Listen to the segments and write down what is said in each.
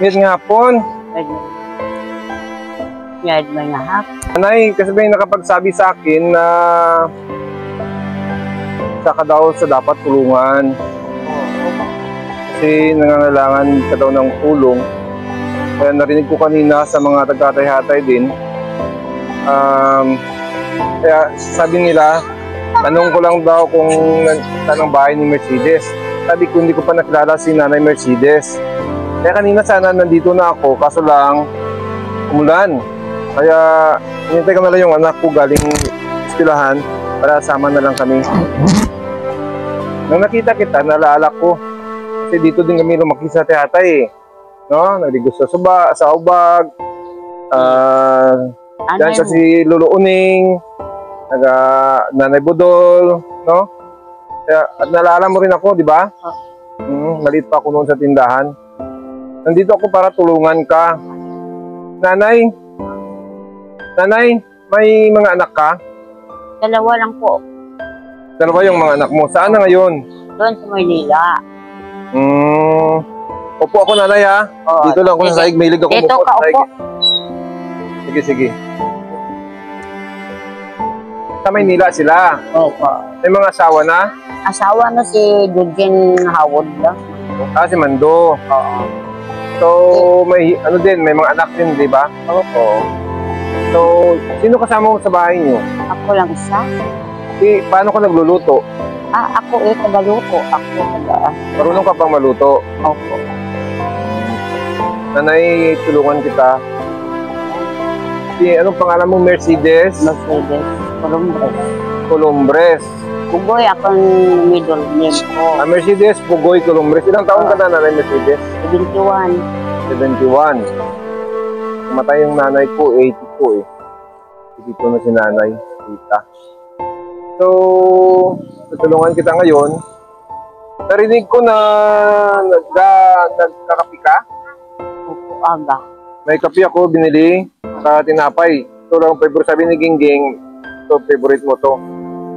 Ngayad nga hapon. Ngayad may nga hapon. Nanay, kasi may nakapagsabi sa akin na saka daw sa dapat tulungan. Kasi nangangailangan ka daw ng tulong. Kaya narinig ko kanina sa mga tagatay-hatay din. Kaya sabi nila, tanong ko lang daw kung saan ang bahay ni Mercedes. Sabi ko, hindi ko pa nakilala si Nanay Mercedes. Kaya kanina sana nandito na ako, kaso lang umulan. Kaya hinintay ko na lang yung anak ko galing eskwelahan para sama na lang kami. Nung nakita kita, naalala ko. Kasi dito din kami lumaki sa Tehatay. No? Nagligos sa ubag. Diyan sa si Lolo Uning, Nanay Budol, no? Kaya, at naalala mo rin ako, di ba? Maliit pa ako noon sa tindahan. Nandito ako para tulungan ka. Nanay, may mga anak ka? Dalawa lang po. Dalawa yung mga anak mo. Saan na ngayon? Doon sa Maynila. Upo ako, nanay, ha? Oo, dito lang ako sa saig. Mahilig ako dito upo ka sa saig. upo. Sige. Sa Maynila sila? Opo. May mga asawa na? Asawa na si Dudjen Howard lang. Si Mando. Oo. So, may ano din, may mga anak din, di ba? Opo. So, sino kasama mo sa bahay niyo? Ako lang isa. Paano ka nagluluto? Ako tagaluto. Marunong ka pang maluto? Opo. Nanay, tulungan kita. Anong pangalan mo? Mercedes? Mercedes. Columbres. Pugoy akong middle name ko. Mercedes Pugoy Columbres. Ilang taon ka na, Nanay Mercedes? 71. 71. Matay yung nanay ko, 80 po eh. 82 na si nanay, tita. So, tutulungan kita ngayon. Narinig ko na nagkakapi ka? Opo, aga. May kapi ako binili sa tinapay. Ito lang favorite, sabi ni Gingging. Ito, favorite mo to.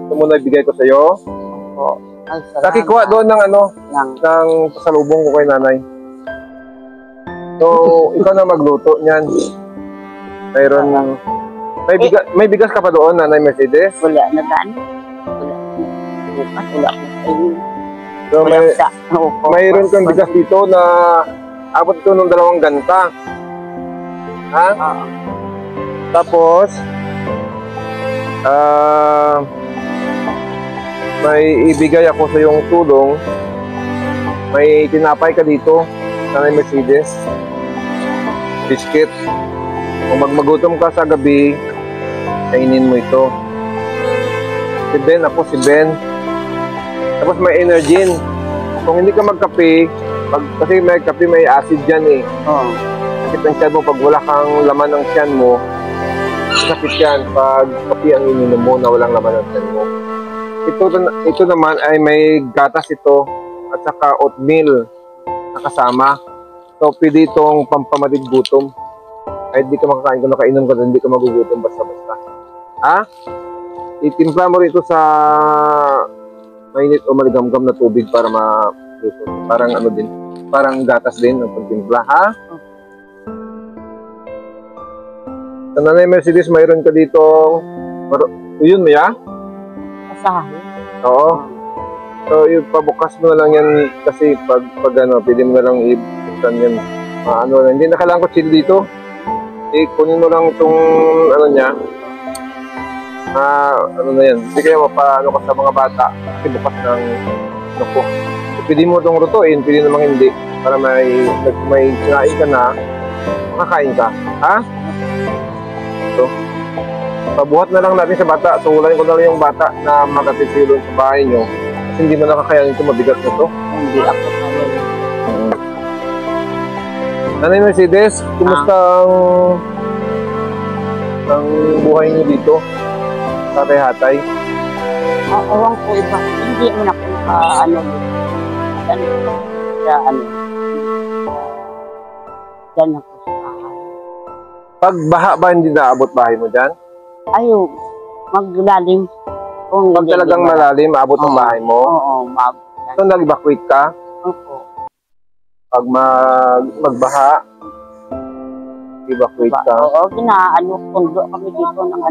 Ito muna ibigay ko sa'yo. Opo. Ay, salamat. Nakikuha doon ng ng pasalubong ko kay nanay. So, ikaw na magluto niyan. Mayroon, may bigas ka pa doon, Nanay Mercedes? Wala na daan. Wala. So, mayroon kang bigas dito na abot ito ng 2 ganta. Ha? Tapos, may ibigay ako sa iyong tulong. May tinapay ka dito, Nanay Mercedes. Biscuit. Kung magmagutom ka sa gabi, kainin mo ito. Si Ben, Tapos may Energin. Kung hindi ka magkape, kasi may kape may acid dyan eh. Sakit ang tiyan mo pag wala kang laman ng tiyan mo. Sakit yan pag kape ang ininom mo na walang laman ng tiyan mo. Ito naman ay may gatas ito at saka oatmeal na kasama. So, pwede itong pampamatid gutom. Kahit di ka makakain kung nakainom ka, hindi ka magugutom basta-basta. Ha? Itimpla mo rito sa mainit o maligamgam na tubig para maluto. Parang ano din, parang gatas din ang pagtimpla, ha? Sa Nanay Mercedes, mayroon ka dito. Yun mo ya? Asahin? Oo. So, yung pabukas mo na lang yan kasi pag pwede mo na lang ibuksan yan. Hindi na kailangan ko chill dito. Kunin mo lang itong niya. Na yan. Hindi kayo mapaano ka sa mga bata. Kasi bukas ng ko. Pwede mo itong rutuin, pwede namang hindi. Para may sinain ka na, makakain ka. Ha? So, pabuhat na lang natin sa bata. Tulan ko na lang yung bata na makatisilon sa bahay nyo. Kasi hindi mo nakakayanin ito, mabigat na ito. Hindi ako kaya. Nanay Mercedes, kumusta ang buhay niyo dito? Tatay-hatay? Awang po iba. Hindi mo na po dyan na po sa bahay. Pag baha ba hindi naabot bahay mo dyan? Ayaw, maglalim. Pag talagang malalim, maabot ang bahay mo? Oo, maabot. So, nag-evacuate ka? Opo. Pag magbaha, Evacuate Diba? ka Oo, pundo kami dito ng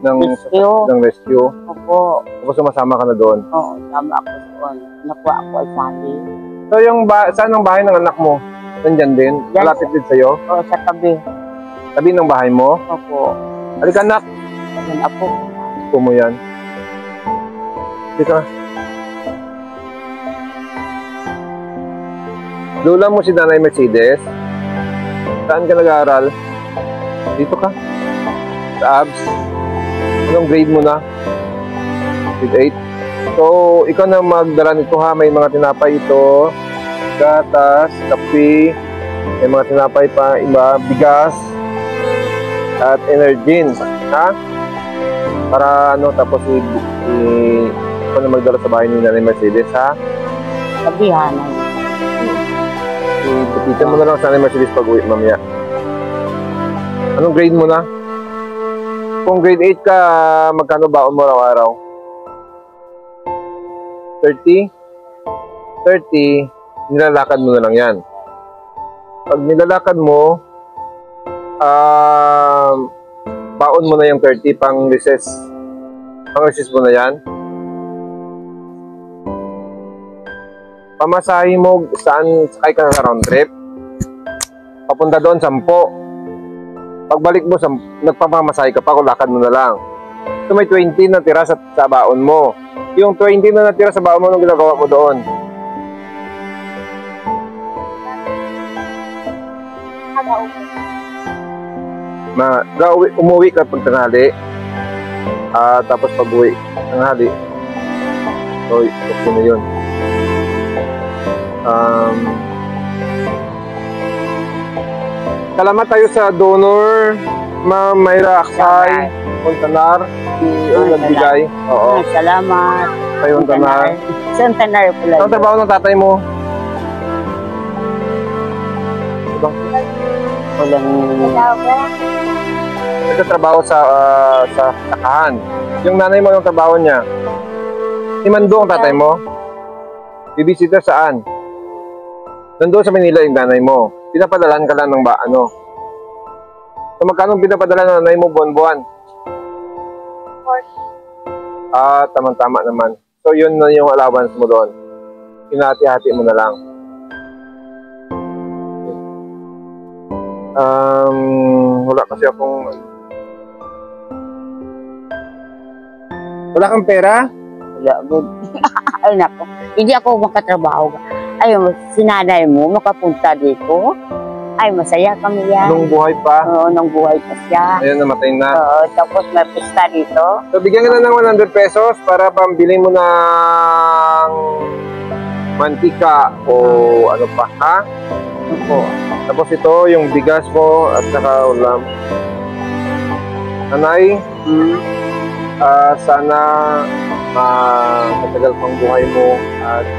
ng rescue. rescue. Opo. Tapos sumasama ka na doon. Oo, tama ako doon. Nakuha ako ay sali. So saan ang bahay ng anak mo? Nandyan din? Yan. Malapit din sa'yo? Oo, sa tabi. Tabi ng bahay mo? Opo. Halika anak! Yan ako. Gusto mo yan? Dito ka. Lola mo si Nanay Mercedes? Saan ka nag-aaral? Dito ka. Sa ABS. Anong grade mo na? Grade 8. So, ikaw na magdala nito ha. May mga tinapay ito. Gatas, kape. May mga tinapay pa iba. Bigas. At Energin. Ha? Para tapos ikaw na magdala sa bahay ni Nanay Mercedes ha? Sabihan. Ipatitan mo na lang sa Nanay Mercedes pag-uwi mamaya. Anong grade mo na? Kung grade 8 ka, magkano baon mo araw-araw? 30? 30, nilalakad mo na lang yan. Pag nilalakad mo, baon mo na yung 30 pang recess. Pang recess mo na yan. Pamasahe mo saan sakay ka sa round trip. Papunta doon, 10. Pagbalik mo, nagpapamasahe ka pa, kung lakad mo na lang. So may 20 na tira sa baon mo. Yung 20 na natira sa baon mo, anong ginagawa mo doon? Umuwi ka pag tanghali. Tapos pag uwi tanghali. So, okay na yun. Salamat tayo sa donor, Ma'am Mayra Aksay Fontanar, si nagbigay. Oo. Salamat. Tayo Fontanar. Fontanar pala. Saan trabaho ng tatay mo? Walang Nagtatrabaho sa sakahan. Yung nanay mo, yung trabaho niya. Si Mando ang tatay mo? Bibisita saan? Nandoon sa Manila yung nanay mo. Pinapadalan ka lang ng So magkano pinapadala ng nanay mo buwan-buwan? 40. Tama-tama naman. So yun na yung allowance mo doon. Hinati-hati mo na lang. Wala kasi akong... Wala kang pera? Wala. Ay nako. Hindi ako makatrabaho. Ay, sinanay mo makapunta dito. Ay, masaya kami yan. Nung buhay pa? Oo, nung buhay pa siya. Ayun, namatay na. Oo, tapos may pista dito. So, bigyan ka na ng 100 pesos para pambili mo ng mantika o ano pa, ha? Opo. Tapos ito, yung bigas mo at saka ulam. Nanay, sana matagal pang buhay mo at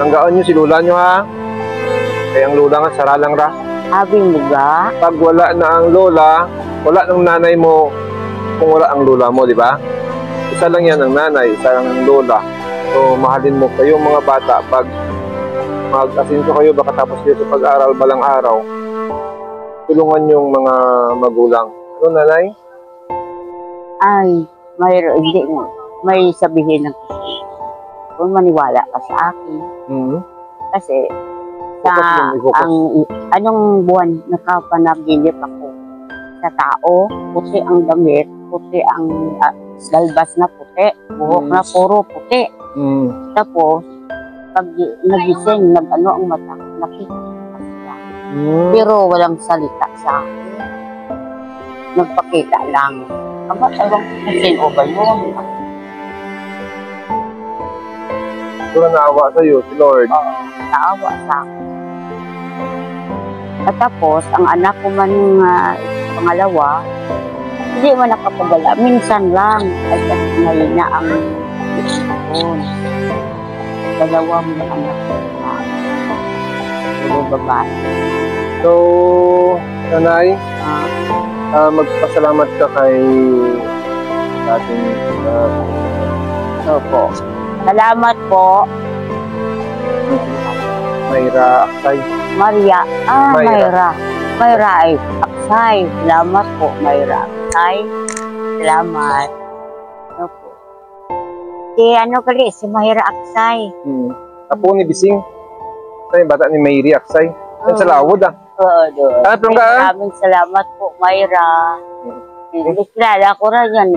tanggaan nyo si lula nyo, ha? Kaya ang lola nga, sara lang ra. Abing buga. Pag wala na ang lola, wala ng nanay mo kung wala ang lola mo, di ba? Isa lang yan ang nanay, isa lang ang lola. So, mahalin mo kayong mga bata. Pag mag-asinso kayo, baka tapos kayo sa pag-aral balang araw, tulungan yung mga magulang. Ano, nanay? Ay, may sabihin ng kasi. Kung maniwala ka sa akin. Kasi, anong buwan nakapanaginip ako sa tao, puti ang damit, puti ang dalbas na puti, buhok na puro puti. Tapos, pag nagising, ang mata, nakita ko siya. Pero walang salita sa akin. Nagpakita lang. Aba, ewan ko kung sino ba yun. Siguro naawa sa'yo, si Lord. Oo, naawa sa akin. At tapos, ang anak ko man pangalawa, hindi man nakapagala. Minsan lang. At ngayon na ang isipon. Dalawa mo ang anak ko na. Puro babae. So, nanay, magpasalamat ka kay ating Opo. Salamat po. Mayra Aksay. Maria. Mayra. Mayra. Mayra ay Aksay. Salamat po, Mayra Aksay. Salamat. Ano po. Si Mayra Aksay. Apo ni Bising. Ito yung bata ni Mayri Aksay. Yan sa Lawod Oo, doon. Ah, from ka? Maraming salamat po, Mayra. Kilala ko rin yan.